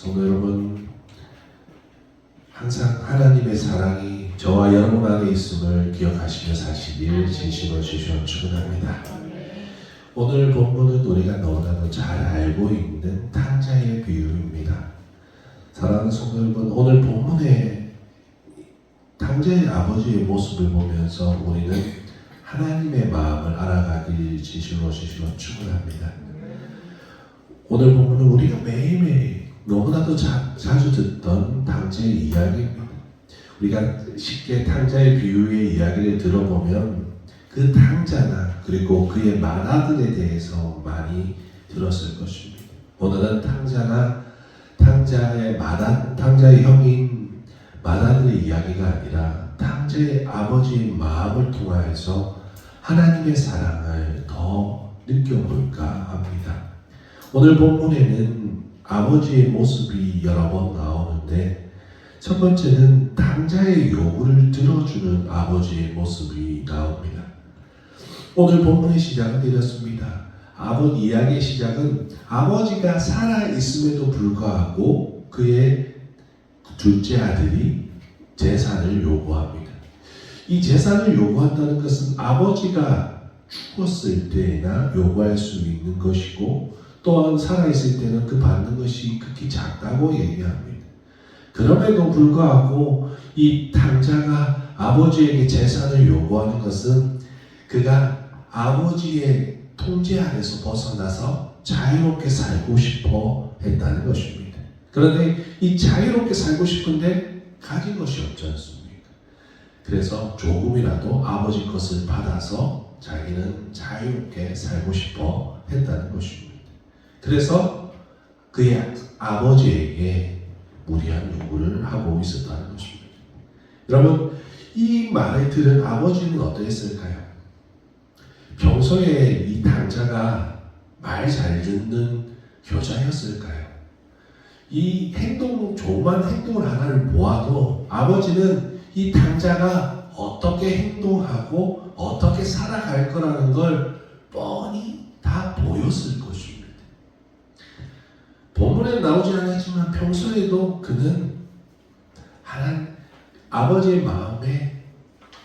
성도 여러분, 항상 하나님의 사랑이 저와 여러분 안에 있음을 기억하시며 사시길 진심으로 주시어 축원합니다. 오늘 본문은 우리가 너무나도 잘 알고 있는 탕자의 비유입니다. 사랑하는 성도 여러분, 오늘 본문에 탕자의 아버지의 모습을 보면서 우리는 하나님의 마음을 알아가길 진심으로 축원합니다. 오늘 본문은 우리가 매일매일 너무나도 자주 듣던 탕자의 이야기입니다. 우리가 쉽게 탕자의 비유의 이야기를 들어보면 그 탕자나 그리고 그의 맏아들에 대해서 많이 들었을 것입니다. 오늘은 탕자의 형인 맏아들의 이야기가 아니라 탕자의 아버지의 마음을 통하여서 하나님의 사랑을 더 느껴볼까 합니다. 오늘 본문에는 아버지의 모습이 여러 번 나오는데 첫 번째는 탕자의 요구를 들어주는 아버지의 모습이 나옵니다. 오늘 본문의 시작은 이렇습니다. 이야기의 시작은 아버지가 살아있음에도 불구하고 그의 둘째 아들이 재산을 요구합니다. 이 재산을 요구한다는 것은 아버지가 죽었을 때나 요구할 수 있는 것이고 또한 살아있을 때는 그 받는 것이 극히 작다고 얘기합니다. 그럼에도 불구하고 이 탕자가 아버지에게 재산을 요구하는 것은 그가 아버지의 통제 아래서 벗어나서 자유롭게 살고 싶어 했다는 것입니다. 그런데 이 자유롭게 살고 싶은데 가진 것이 없지 않습니까? 그래서 조금이라도 아버지 것을 받아서 자기는 자유롭게 살고 싶어 했다는 것입니다. 그래서 그의 아버지에게 무리한 요구를 하고 있었다는 것입니다. 여러분, 이 말을 들은 아버지는 어떠했을까요? 평소에 이 탕자가 말 잘 듣는 효자였을까요? 이 조그만 행동을 하나를 보아도 아버지는 이 탕자가 어떻게 행동하고 어떻게 살아갈 거라는 걸 뻔히 다 보였을 것입니다. 본문에 나오지 않았지만 평소에도 그는 아버지의 마음에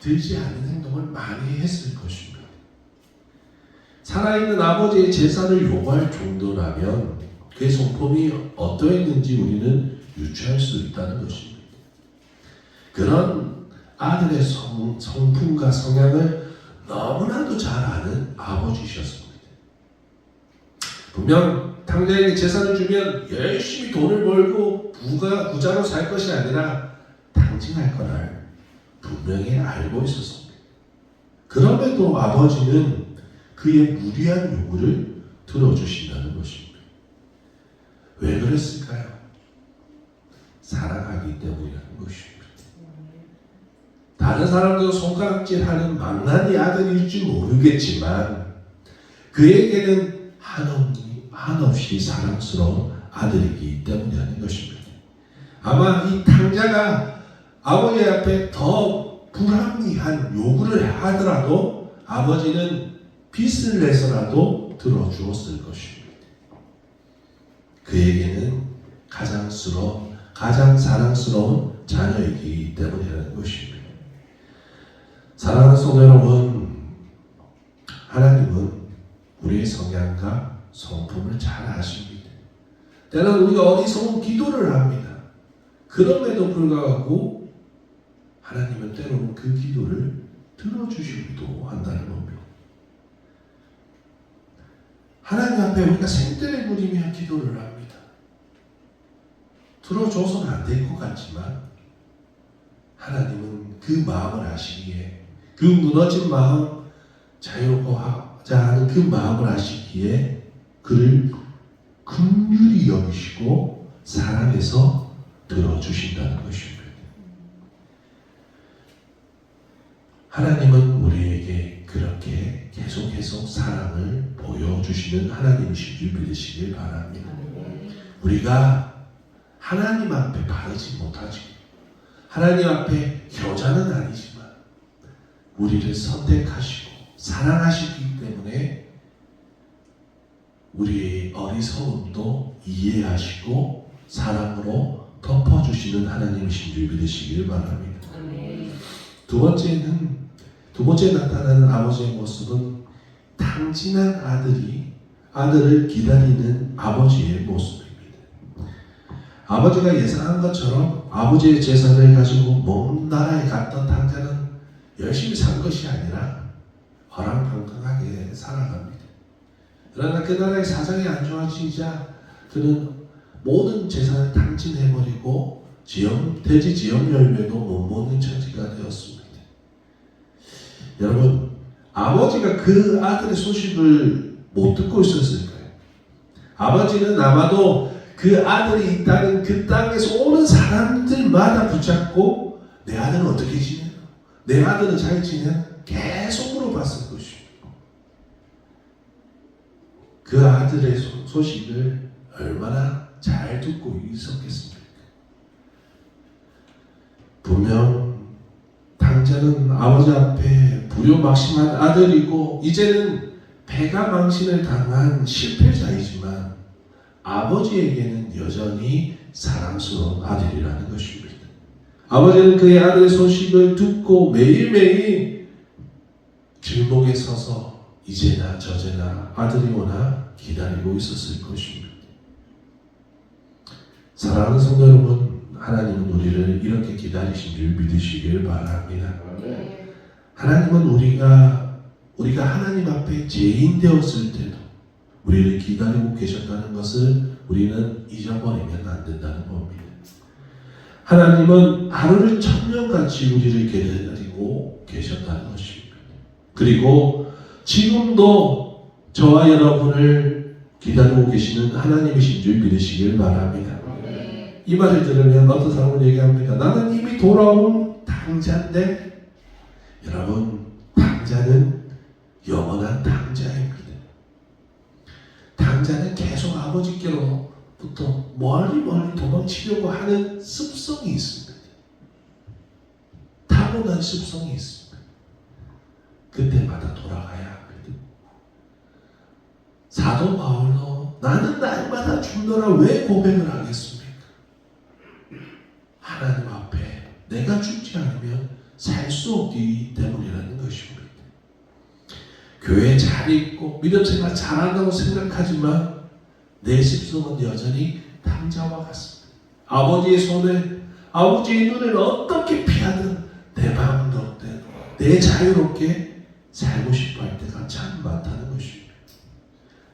들지 않는 행동을 많이 했을 것입니다. 살아있는 아버지의 재산을 요구할 정도라면 그의 성품이 어떠했는지 우리는 유추할 수 있다는 것입니다. 그런 아들의 성품과 성향을 너무나도 잘 아는 아버지셨습니다. 분명 탕자에게 재산을 주면 열심히 돈을 벌고 부자로 살 것이 아니라 탕진할 거를 분명히 알고 있었습니다. 그럼에도 아버지는 그의 무리한 요구를 들어주신다는 것입니다. 왜 그랬을까요? 사랑하기 때문이라는 것입니다. 다른 사람도 손가락질하는 망나니 아들일지 모르겠지만 그에게는 한없이 사랑스러운 아들이기 때문이라는 것입니다. 아마 이 탕자가 아버지 앞에 더 불합리한 요구를 하더라도 아버지는 빚을 내서라도 들어주었을 것입니다. 그에게는 가장 사랑스러운 자녀이기 때문이라는 것입니다. 사랑하는 성도 여러분, 하나님은 우리의 성향과 성품을 잘 아십니다. 때는 우리가 어리석은 기도를 합니다. 그럼에도 불구하고 하나님은 때로는 그 기도를 들어주시기도 한다는 겁니다. 하나님 앞에 우리가 생떼를 부리며 기도를 합니다. 들어줘서는 안 될 것 같지만 하나님은 그 마음을 아시기에 그 무너진 마음 자유롭고자 하는 그 마음을 아시기에 그를 긍휼히 여기시고 사랑해서 들어주신다는 것입니다. 하나님은 우리에게 그렇게 계속 사랑을 보여주시는 하나님이신 줄 믿으시길 바랍니다. 우리가 하나님 앞에 바르지 못하지, 하나님 앞에 효자는 아니지만 우리를 선택하시고 사랑하시기 때문에 우리의 어리석음도 이해하시고 사랑으로 덮어주시는 하나님이신 줄 믿으시길 바랍니다. 두 번째 나타나는 아버지의 모습은 탕진한 아들을 기다리는 아버지의 모습입니다. 아버지가 예상한 것처럼 아버지의 재산을 가지고 먼 나라에 갔던 탕자는 열심히 산 것이 아니라 허랑방탕하게 살아갑니다. 그러나 그 나라의 사정이 안 좋아지자 그는 모든 재산을 탕진해버리고 돼지 지역 열매도 못 먹는 처지가 되었습니다. 여러분, 아버지가 그 아들의 소식을 못 듣고 있었을 거예요. 아버지는 아마도 그 아들이 있다는 그 땅에서 오는 사람들마다 붙잡고 내 아들은 어떻게 지내나? 내 아들은 잘 지내나? 계속 물어봤을 것입니다. 그 아들의 소식을 얼마나 잘 듣고 있었겠습니까? 분명 탕자는 아버지 앞에 부요막심한 아들이고 이제는 배가 망신을 당한 실패자이지만 아버지에게는 여전히 사랑스러운 아들이라는 것입니다. 아버지는 그의 아들의 소식을 듣고 매일매일 길목에 서서 이제나 저제나 아들이 오나 기다리고 있었을 것입니다. 사랑하는 성도 여러분, 하나님은 우리를 이렇게 기다리신 줄 믿으시길 바랍니다. 하나님은 우리가 하나님 앞에 죄인 되었을 때도 우리를 기다리고 계셨다는 것을 우리는 잊어버리면 안 된다는 겁니다. 하나님은 하루를 천년같이 우리를 기다리고 계셨다는 것입니다. 그리고 지금도 저와 여러분을 기다리고 계시는 하나님이신 줄 믿으시길 바랍니다. 이 말을 들으면 어떤 사람은 얘기합니다. 나는 이미 돌아온 탕자인데, 여러분, 탕자는 영원한 탕자입니다. 탕자는 계속 아버지께로부터 멀리 도망치려고 하는 습성이 있습니다. 타고난 습성이 있습니다. 그때마다 돌아가야 합니다. 사도 바울도 나는 날마다 죽노라 왜 고백을 하겠습니까? 하나님 앞에 내가 죽지 않으면 살 수 없기 때문이라는 것입니다. 교회에 잘 있고 믿음 생활 잘한다고 생각하지만 내 습성은 여전히 탕자와 같습니다. 아버지의 손에 아버지의 눈을 어떻게 피하든 내 마음도 내 자유롭게 살고 싶어 할 때가 참 많다는 것입니다.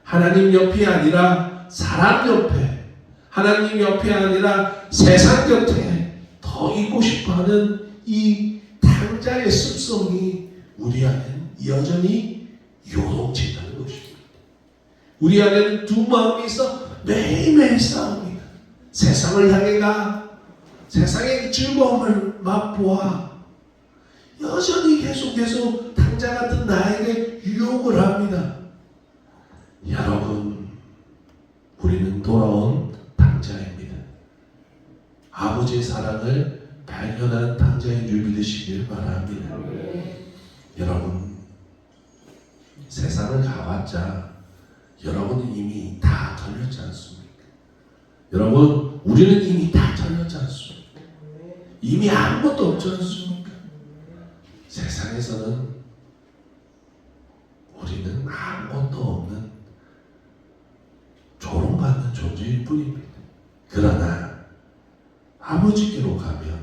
하나님 옆이 아니라 사람 옆에, 하나님 옆이 아니라 세상 곁에 더 있고 싶어하는 이 탕자의 습성이 우리 안에는 여전히 요동친다는 것입니다. 우리 안에는 두 마음이 있어 매일매일 싸웁니다. 세상을 향해 가 세상의 즐거움을 맛보아 여전히 계속 탕자 같은 나에게 유혹을 합니다. 여러분, 우리는 돌아온 탕자입니다. 아버지의 사랑을 발견한 탕자인 줄 믿으시길 바랍니다. 여러분, 세상을 가봤자 여러분은 이미 다 털렸지 않습니까? 여러분, 우리는 이미 다 털렸지 않습니까? 이미 아무것도 없지 않습니까? 세상에서는 우리는 아무것도 없는 조롱받는 존재일 뿐입니다. 그러나 아버지께로 가면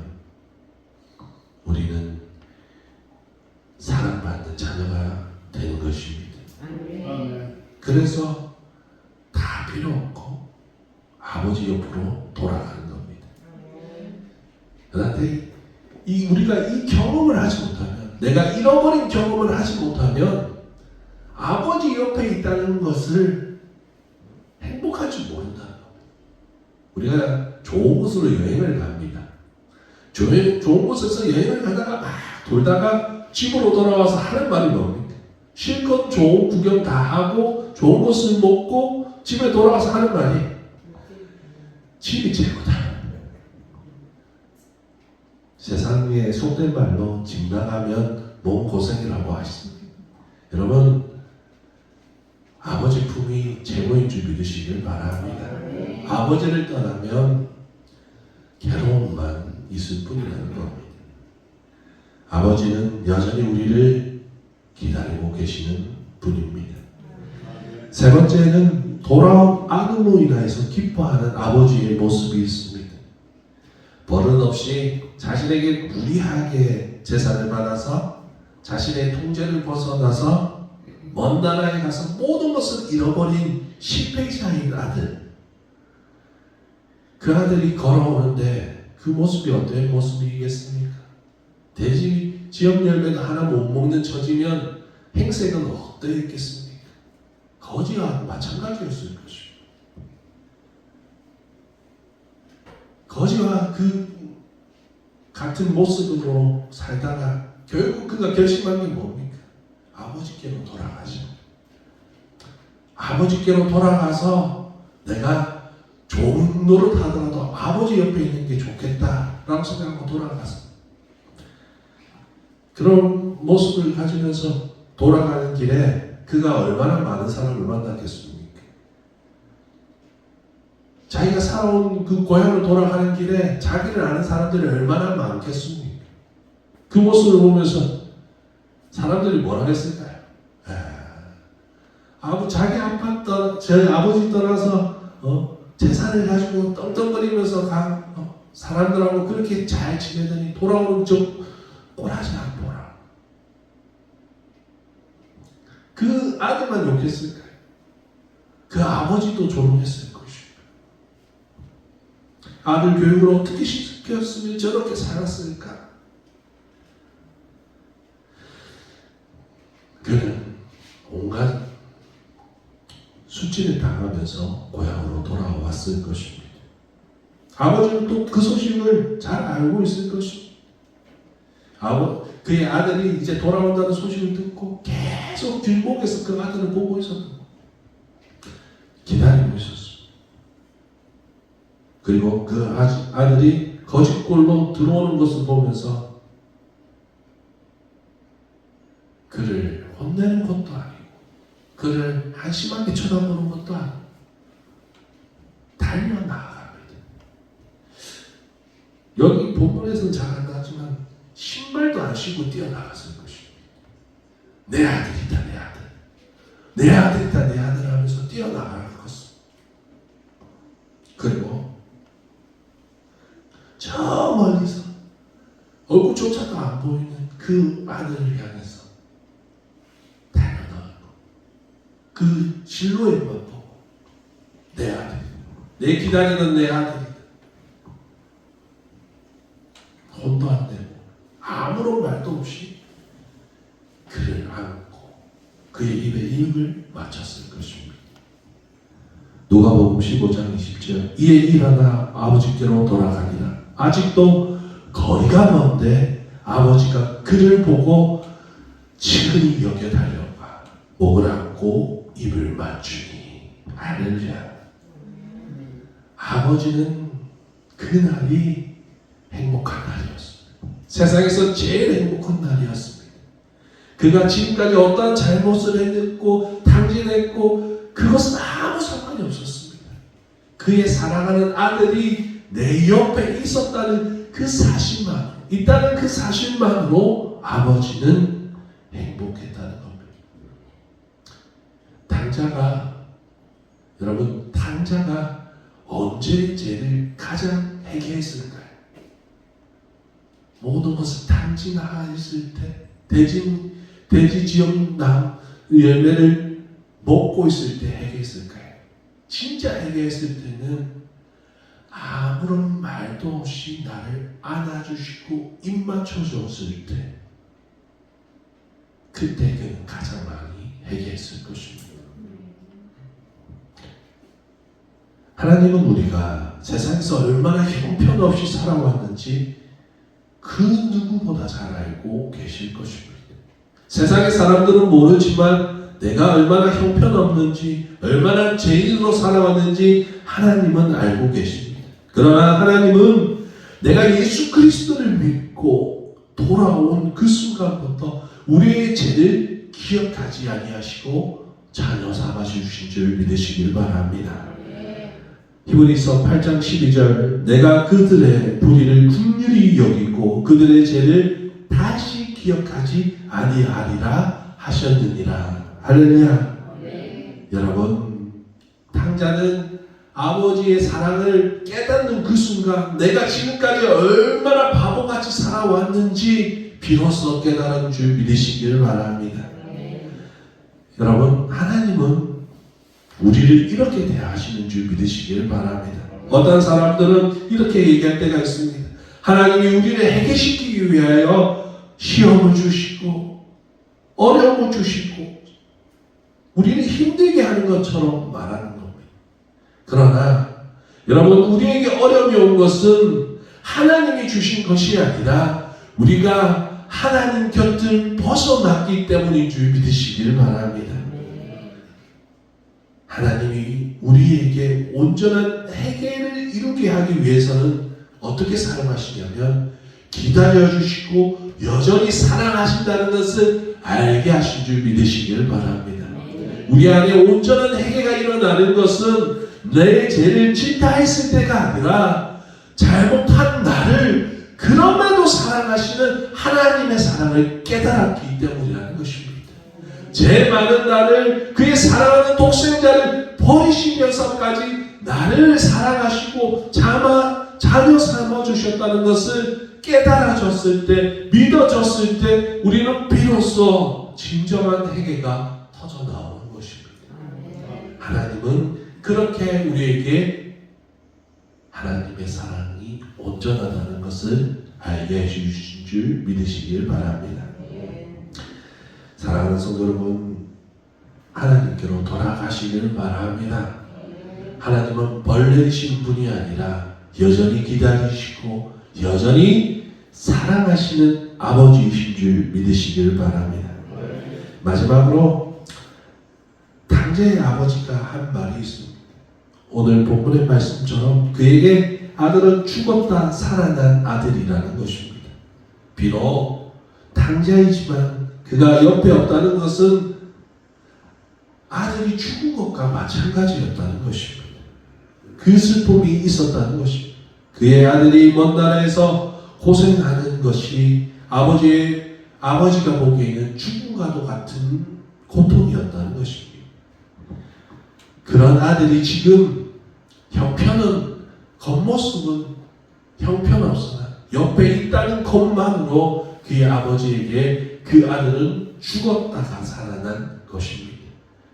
우리는 사랑받는 자녀가 되는 것입니다. 그래서 다 필요 없고 아버지 옆으로 돌아가는 겁니다. 그런데 우리가 이 경험을 하지 못하면, 내가 잃어버린 경험을 하지 못하면 아버지 옆에 있다는 것을 행복할 줄 모른다는 겁니다. 우리가 좋은 곳으로 여행을 갑니다. 좋은 곳에서 여행을 가다가 막 돌다가 집으로 돌아와서 하는 말이 뭡니까? 실컷 좋은 구경 다 하고 좋은 것을 먹고 집에 돌아와서 하는 말이 집이 최고다. 세상에 속된 말로 집 나가면 몸 고생이라고 하십니다. 여러분, 아버지 품이 최고인 줄 믿으시길 바랍니다. 아버지를 떠나면 괴로움만 있을 뿐이라는 겁니다. 아버지는 여전히 우리를 기다리고 계시는 분입니다. 세 번째는 돌아온 아들로 인하여서 기뻐하는 아버지의 모습이 있습니다. 버릇없이 자신에게 무리하게 재산을 받아서 자신의 통제를 벗어나서 먼 나라에 가서 모든 것을 잃어버린 실패자인 아들. 그 아들이 걸어오는데 그 모습이 어떤 모습이겠습니까? 돼지 지역 열매도 하나 못 먹는 처지면 행색은 어떠했겠습니까? 거지와 마찬가지였을 것입니다. 거지와 그 같은 모습으로 살다가 결국 그가 결심한 게 뭡니까? 아버지께로 돌아가죠. 아버지께로 돌아가서 내가 좋은 노릇 하더라도 아버지 옆에 있는 게 좋겠다라고 생각하고 돌아가서 그런 모습을 가지면서 돌아가는 길에 그가 얼마나 많은 사람을 만났겠습니까? 자기가 살아온 그 고향으로 돌아가는 길에 자기를 아는 사람들이 얼마나 많겠습니까? 그 모습을 보면서 사람들이 뭐라 했을까요? 자기 아빠 제 아버지 떠나서 재산을 가지고 떵떵거리면서 사람들하고 그렇게 잘 지내더니 돌아오는 저 꼴하지 않더라. 그 아들만 욕했을까요? 그 아버지도 조롱했을 것입니다. 아들 교육을 어떻게 시켰으면 저렇게 살았을까? 그는 온갖 수치를 당하면서 고향으로 돌아왔을 것입니다. 아버지는 또 그 소식을 잘 알고 있을 것입니다. 그의 아들이 이제 돌아온다는 소식을 듣고 계속 길목에서 그 아들을 보고 있었던 기다리고 있었습니다. 그리고 그 아들이 거짓골로 들어오는 것을 보면서 그를 혼내는 것도 아니고 그를 한심하게 쳐다보는 것도 아니고 달려나갑니다. 여기 본문에서는 잘 안 나지만 신발도 안 신고 뛰어나갔을 것입니다. 내 아들이다, 내 아들. 내 아들이다, 내 아들 하면서 뛰어나가는 것을. 그리고 저 멀리서 얼굴조차도 안 보이는 그 아들을 향해서 달려나가고 그 실루엣만 보고 내 아들이다. 내 기다리는 내 아들이다. 혼도 안 내고 아무런 말도 없이 그를 안고 그의 입에 입을 맞췄을 것입니다. 누가복음 15장 20절 이에 일어나 아버지께로 돌아가니라. 아직도 거리가 먼데 아버지가 그를 보고 친근히 여겨 달려가 목을 안고 입을 맞추니. 할렐루야. 아버지는 그날이 행복한 날이었습니다. 세상에서 제일 행복한 날이었습니다. 그가 지금까지 어떠한 잘못을 했고 탕진했고 그것은 아무 상관이 없었습니다. 그의 사랑하는 아들이 내 옆에 있었다는 그 사실만, 있다는 그 사실만으로 아버지는 행복했다는 겁니다. 탕자가 언제 죄를 가장 회개했을까요? 모든 것을 탕진하였을 때, 돼지 지역 열매를 먹고 있을 때 회개했을까요? 진짜 회개했을 때는 아무런 말도 없이 나를 안아주시고 입 맞춰줬을 때, 그때 그는 가장 많이 회개했을 것입니다. 하나님은 우리가 세상에서 얼마나 형편없이 살아왔는지 그 누구보다 잘 알고 계실 것입니다. 세상의 사람들은 모르지만 내가 얼마나 형편없는지, 얼마나 죄인으로 살아왔는지 하나님은 알고 계십니다. 그러나 하나님은 내가 예수 그리스도를 믿고 돌아온 그 순간부터 우리의 죄를 기억하지 아니하시고 자녀 삼아 주신 줄 믿으시길 바랍니다. 히브리서 8장 12절 내가 그들의 불의를 긍휼히 여기고 그들의 죄를 다시 기억하지 아니하리라 하셨느니라. 할렐루야. 여러분, 탕자는 아버지의 사랑을 깨닫는 그 순간 내가 지금까지 얼마나 바보같이 살아왔는지 비로소 깨달은 줄 믿으시기를 바랍니다. 여러분, 하나님은 우리를 이렇게 대하시는 줄 믿으시기를 바랍니다. 어떤 사람들은 이렇게 얘기할 때가 있습니다. 하나님이 우리를 해결시키기 위하여 시험을 주시고 어려움을 주시고 우리를 힘들게 하는 것처럼 말하는 겁니다. 그러나 여러분, 우리에게 어려움이 온 것은 하나님이 주신 것이 아니라 우리가 하나님 곁을 벗어났기 때문인 줄 믿으시길 바랍니다. 하나님이 우리에게 온전한 해결을 이루게 하기 위해서는 어떻게 사랑하시냐면 기다려주시고 여전히 사랑하신다는 것을 알게 하신 줄 믿으시길 바랍니다. 우리 안에 온전한 회개가 일어나는 것은 내 죄를 질타했을 때가 아니라 잘못한 나를 그럼에도 사랑하시는 하나님의 사랑을 깨달았기 때문이라는 것입니다. 죄 많은 나를, 그의 사랑하는 독생자를 버리시면서까지 나를 사랑하시고 자녀 삼아 주셨다는 것을 깨달아졌을 때, 믿어졌을 때 우리는 비로소 진정한 회개가 터져 나오는 것입니다. 하나님은 그렇게 우리에게 하나님의 사랑이 온전하다는 것을 알게 해주신 줄 믿으시길 바랍니다. 사랑하는 성도 여러분, 하나님께로 돌아가시기를 바랍니다. 하나님은 벌 내리신 분이 아니라 여전히 기다리시고 여전히 사랑하시는 아버지이신 줄 믿으시길 바랍니다. 마지막으로 탕자의 아버지가 한 말이 있습니다. 오늘 본문의 말씀처럼 그에게 아들은 죽었다 살아난 아들이라는 것입니다. 비록 탕자이지만 그가 옆에 없다는 것은 아들이 죽은 것과 마찬가지였다는 것입니다. 그 슬픔이 있었다는 것입니다. 그의 아들이 먼 나라에서 고생하는 것이 아버지가 보기에는 죽음과도 같은 고통이었다는 것입니다. 그런 아들이 지금 겉모습은 형편없으나 옆에 있다는 것만으로 그의 아버지에게 그 아들은 죽었다가 살아난 것입니다.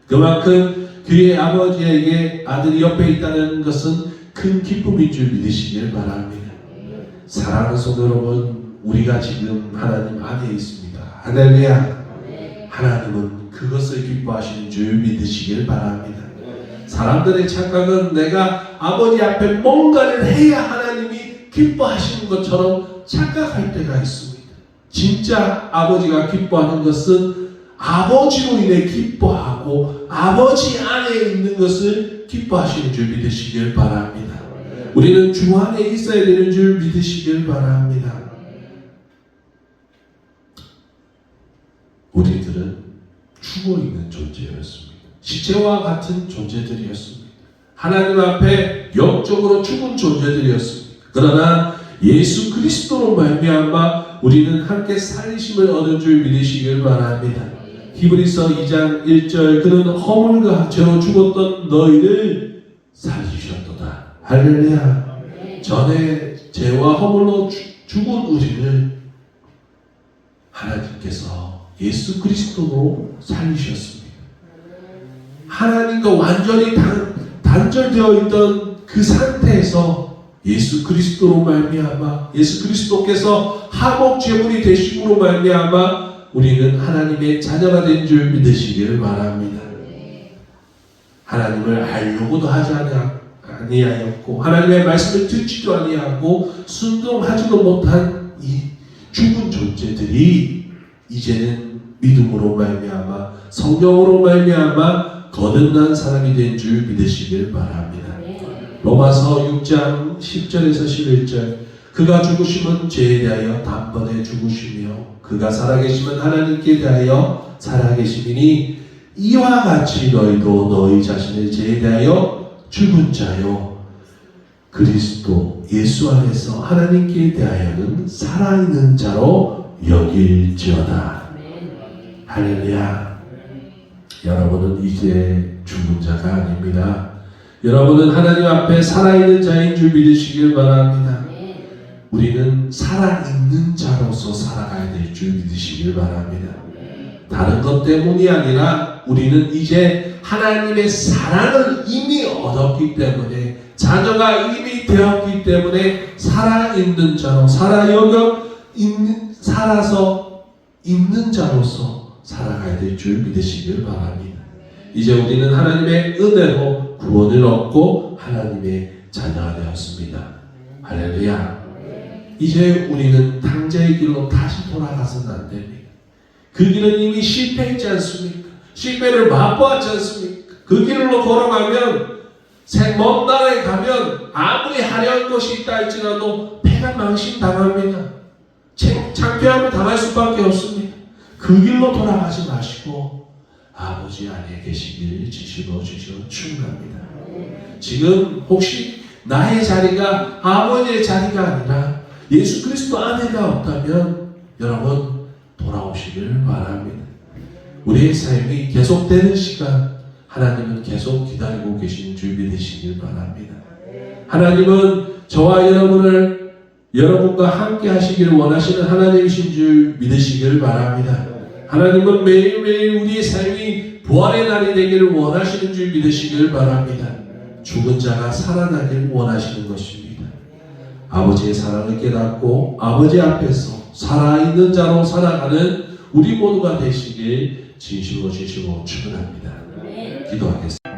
그만큼 그의 아버지에게 아들이 옆에 있다는 것은 큰 기쁨인 줄 믿으시길 바랍니다. 사랑하는 성도 여러분, 우리가 지금 하나님 안에 있습니다. 할렐루야. 하나님은 그것을 기뻐하시는 줄 믿으시길 바랍니다. 사람들의 착각은 내가 아버지 앞에 뭔가를 해야 하나님이 기뻐하시는 것처럼 착각할 때가 있습니다. 진짜 아버지가 기뻐하는 것은 아버지로 인해 기뻐하고 아버지 안에 있는 것을 기뻐하시는 줄 믿으시길 바랍니다. 우리는 주 안에 있어야 되는 줄 믿으시길 바랍니다. 우리들은 죽어있는 존재였습니다. 시체와 같은 존재들이었습니다. 하나님 앞에 영적으로 죽은 존재들이었습니다. 그러나 예수 그리스도로 말미암아 우리는 함께 살리심을 얻은 줄 믿으시길 바랍니다. 히브리서 2장 1절 그는 허물과 죄로 죽었던 너희를 살리셨도다. 할렐루야. 전에 죄와 허물로 죽은 우리를 하나님께서 예수 그리스도로 살리셨습니다. 하나님과 완전히 단절되어 있던 그 상태에서 예수 그리스도로 말미암아 예수 그리스도께서 하목 제물이 되심으로 말미암아 우리는 하나님의 자녀가 된 줄 믿으시기를 바랍니다. 하나님을 알려고도 하지 아니하였고 하나님의 말씀을 듣지도 아니하고 순종하지도 못한 이 죽은 존재들이 이제는 믿음으로 말미암아 성령으로 말미암아 거듭난 사람이 된 줄 믿으시길 바랍니다. 로마서 6장 10절에서 11절 그가 죽으심은 죄에 대하여 단번에 죽으시며 그가 살아계심은 하나님께 대하여 살아계심이니 이와 같이 너희도 너희 자신의 죄에 대하여 죽은 자요 그리스도 예수 안에서 하나님께 대하여는 살아있는 자로 여길지어다. 할렐루야. 여러분은 이제 죽은 자가 아닙니다. 여러분은 하나님 앞에 살아있는 자인 줄 믿으시길 바랍니다. 우리는 살아있는 자로서 살아가야 될 줄 믿으시길 바랍니다. 다른 것 때문이 아니라 우리는 이제 하나님의 사랑을 이미 얻었기 때문에 자녀가 이미 되었기 때문에 살아있는 자로 살아서 있는 자로서 살아가야 될 줄 믿으시길 바랍니다. 이제 우리는 하나님의 은혜로 구원을 얻고 하나님의 자녀가 되었습니다. 할렐루야. 이제 우리는 탕자의 길로 다시 돌아가서는 안 됩니다. 그 길은 이미 실패했지 않습니까? 실패를 맛보았지 않습니까? 그 길로 걸어가면 먼 나라에 가면 아무리 화려한 것이 있다 할지라도 패가 망신당합니다. 창피함을 당할 수밖에 없습니다. 그 길로 돌아가지 마시고 아버지 안에 계시길 지시고 주시어 축원합니다. 지금 혹시 나의 자리가 아버지의 자리가 아니라 예수 그리스도 안에가 없다면 여러분 돌아오시길 바랍니다. 우리의 삶이 계속되는 시간 하나님은 계속 기다리고 계신 줄 믿으시길 바랍니다. 하나님은 저와 여러분과 함께 하시길 원하시는 하나님이신 줄 믿으시길 바랍니다. 하나님은 매일매일 우리의 삶이 부활의 날이 되기를 원하시는 줄 믿으시길 바랍니다. 죽은 자가 살아나길 원하시는 것입니다. 아버지의 사랑을 깨닫고 아버지 앞에서 살아있는 자로 살아가는 우리 모두가 되시길 진심으로 축원합니다. 기도하겠습니다.